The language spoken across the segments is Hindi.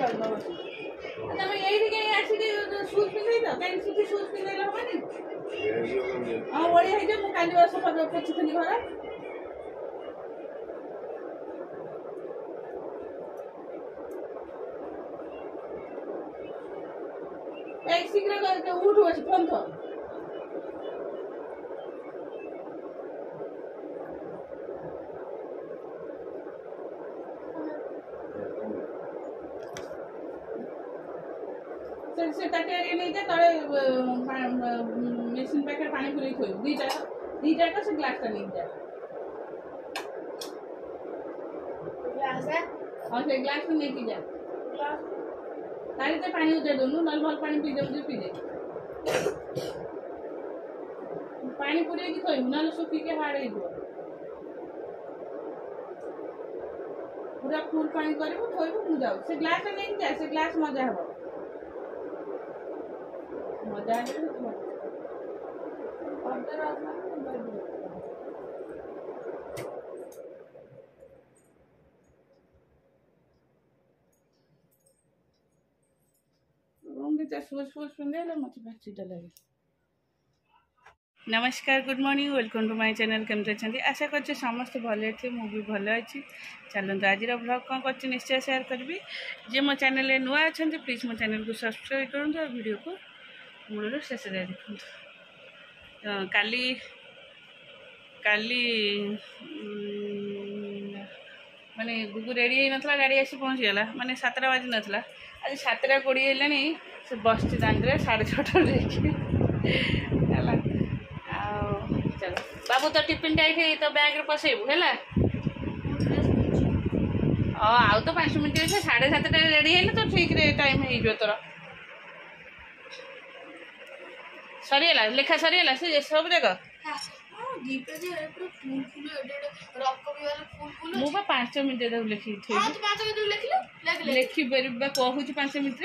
ତମେ ଏଇଠି କାହିଁ ଆସିକି ସୁଜ୍ ପିନ୍ଧେଇ ତ କାହିଁକି ସେଠି ସୁଜ୍ ପିନ୍ଧେଇଲେ ହବନି ହଁ ବଢିଆ ହେଇଯିବ ମୁଁ କାଲି ସଫା ପୋଛିଥିଲି ଘର এই শীঘ্র উঠু আছে ফোন তো সেটাকে নিয়ে যা তবে মেশিন প্যাকেট পানি পুরেই থইব দুইটা সে গ্লাসটা নিয়ে যা हाँ से ग्लास में लेके जा तारी तो पानी उतर दोनों नल भल पानी पी दे मुझे पी दे पानी पूरे की थोई नल सुखी के हाड़ हो पूरा फुल पानी करिबो थोइबो मु जाऊ से ग्लास में लेके जा से ग्लास मजा हबो मजा आले अंदर आसना नमस्कार good morning welcome to my channel केमती अच्छा आशा कर समस्त भले थे मु भी भल अच्छी चलते आज ब्लॉग कौन कर निश्चय शेयर करी जे मो चैनल नुआ अच्छा प्लीज मो चैनल को सब्सक्राइब करूँ और वीडियो को मूल शेष देखूँ काली काली माने गुगु रेडी होता गाड़ी आसी पहुँचीगला माने 7टा बाजी नाला आज 7:20 है से बस दांडे 6:30 चल बाबू तो टिफिन टाइम तो बैग पसैबू है आउ तो 5 मिनट 7:30 रेडी है तो ठीक टाइम हो तोर सरीगला लेखा सरीगला से सब देख मुझे 5 मिनट लिखी लिखी कहूँ 5 मिनट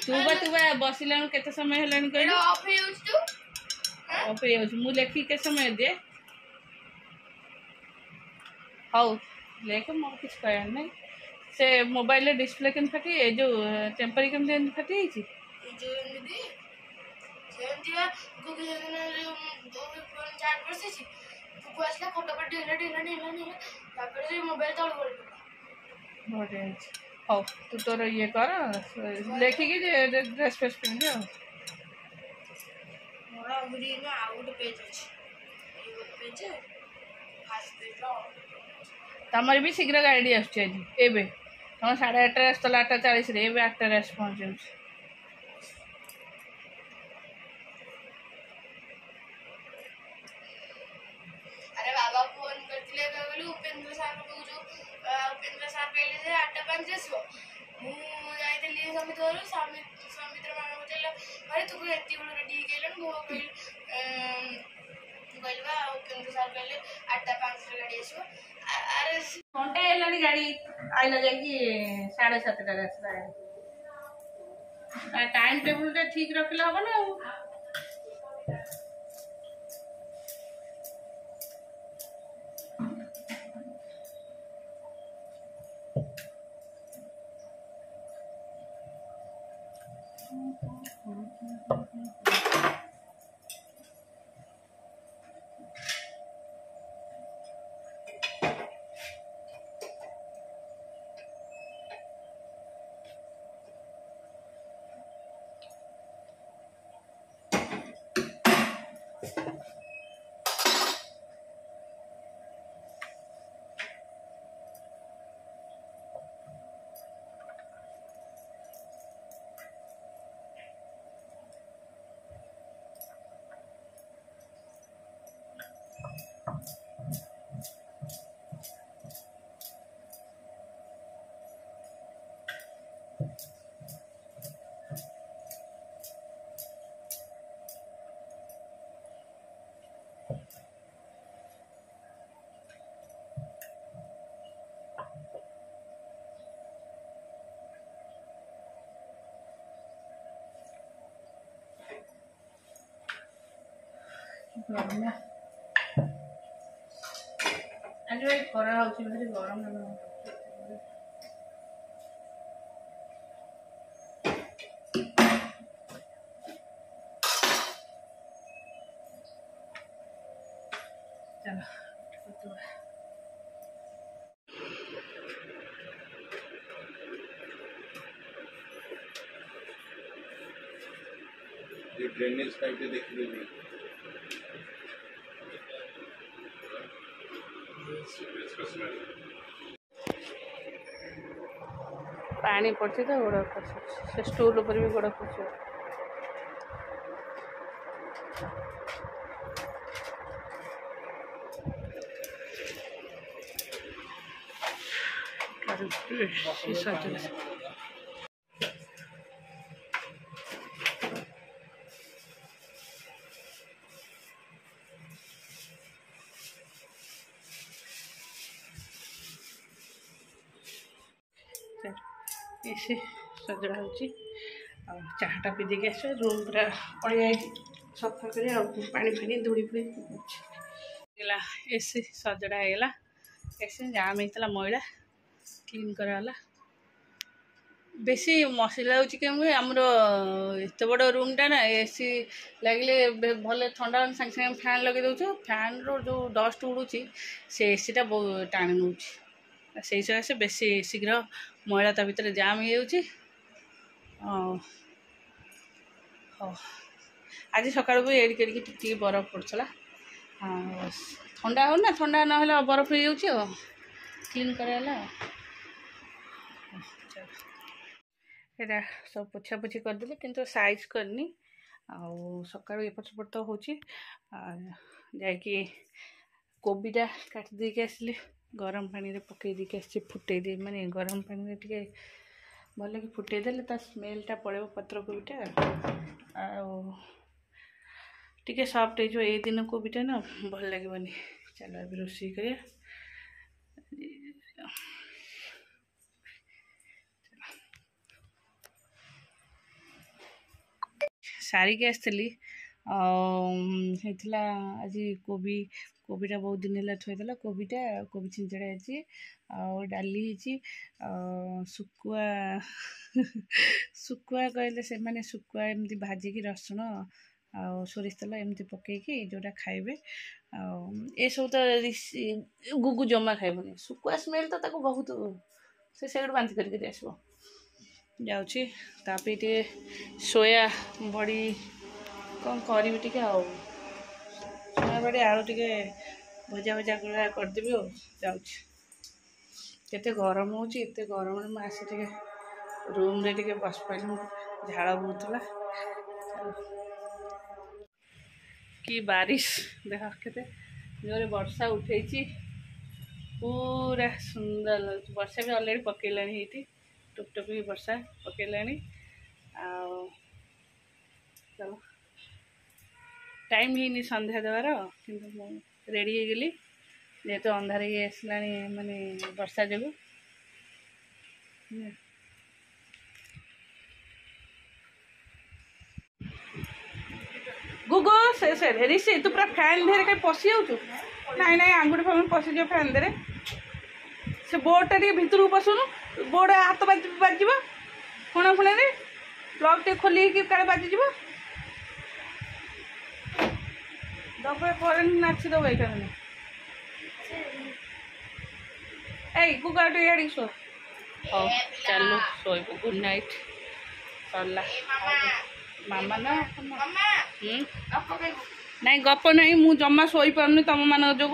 तू बसिला केते समय है कहल ऑफ हो लिखी के समय दे हाउ लेख मोर कि कह नहीं से मोबाइल डिस्प्ले के फाटी जो टेम्परी केमती फाटी हाँ तू तोर ये कर लेखिकी ड्रेस फ्रेस पिंध तमर भी शीघ्र गाड़ी आसुम 8:30 आसला 8:40 8:00 आस पहुँच उपेन्द्र सार कहले 8:05 आसो मुझे समित घर समित्र मान पचारे अरे तू एत रेडी कहल कहलवा उपेन्द्र सार कहले 8:05 गाड़ी आसो अरे घंटे है गाड़ी आईला जा 7:30 आसला टाइम टेबुल ठीक रखले हम ना आज भाई खरा भारी गरम चलो ये ड्रेनेज पाइप देख लीजिए पानी पड़ती तो गोड़ से स्टूल ऊपर भी गोड़ पड़ ऐसे सजड़ा हो चाहटा पी देखे आस रूम पूरा अड़िया सफा कर पानी फानी धूड़ी फुड़ी गला ऐसे सजड़ा होगा ऐसे जाम होता मैला क्लीन कराला बेसी मसला होमर एत बड़ रूमटा ना एसी लगे भले ठंडा सागे सागे फैन लगे दौ फैन रो डस्ट उड़ू से एसीटा बहुत टाणी नौ से सकाशे बेसी शीघ्र मैला ता भीतर जाम हो आज सकाल भी एडिक एडिक टिक बरफ पड़ता ठंडा हो ना ठंडा ना बरफ हो जाऊँ क्लीन कराला यहाँ सब पोछा पोछी करदेली किंतु साइज करनी सका एपट सेपट तो हो कोबीटा काट देके आसली गरम पानी रे पकई देके आसी फुटे दे माने गरम पानी रे टिके भल कि फुटे देले ता स्मेलटा पड़े पत्र कोबीटा टिके सॉफ्ट हो ए दिन कोबीटा ना भल लगेनि चलो अभी रोषे करिया सारी के आसली होता आज कोबीटा बहुत दिन है थोड़ा कोबीटा कोबी छिंचड़ा है डाली सुकुआ सुकुआ कहले से माने सुकुआ एमती भाजिकी रसुण सोरिष तेल एमती पकईकी जोटा खाइबे ए सब तो गुगु जमा खाइबनी सुकुआ स्मेल तो ताको बहुत से बांति करके आसो जाऊँगी तापे टे सोया बड़ी कौन करी टे सोया बड़ी आलू टे भजा भजा गुड़ा करदेवी जाते गरम होते गरम में आसे टे रूम रे टे बस पाइल झाड़ बहुला कि बारिश देख के जोरे वर्षा उठे पूरा सुंदर लगे वर्षा भी अलरेडी पकईला टुप टुप भी वर्षा पकईला चलो टाइम ही संध्या देवार कि रेडी हो गली जेहेतु अंधार ही आसला माने वर्षा जो गुगु से ऋषि तू पूरा फैन देहरे कहीं पशि जाऊँ नाई नाई आंगुठी फांगुठी पशि जाओ फैन देहरे से बोर्डटा भितर पशुनु बोर्ड हाथ बाज खुणा खुणा प्लग टे खोल काले बाजिज दब करेन्ट नाची दब ये गुगाटे इे शो हाँ चलो शोब गुड नाइट सरला मामा ना नाई गप नहीं मु जमा शोई पारुनी तुम मान जो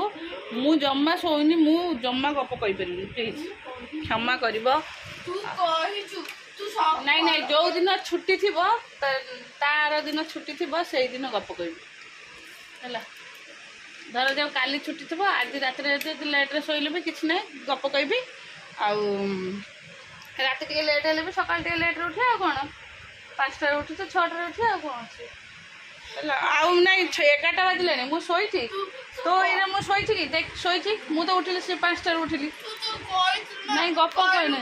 मु जमा शोनी मु जमा गप कही पारि प्लीज क्षमा कर नाई नाई जो दिन छुट्टी थी तार दिन छुट्टी थी से दिन गप कह धर जाओ काली छुट्टी थी आज रात लेट्रे शोले भी किसी ना गप कह रात टे लेट है सका लेट्रे उठे आ कौन 5टा उठी तो 6टा उठे आ कौन अच्छे नाई 11टा बाजिले मुझे शोई तो ये मुझे शोई कि देख शोई मुझे तो उठिली से 5टा उठिली नाई गप कहना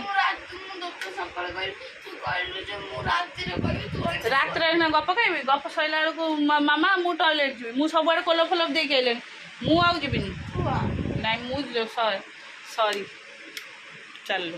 रात गप कह गप सैला बेलू मामा मु टॉयलेट जी मुझे सब आड़े कोल फोल देके आइले मुझे नाई मुझे सॉरी चलो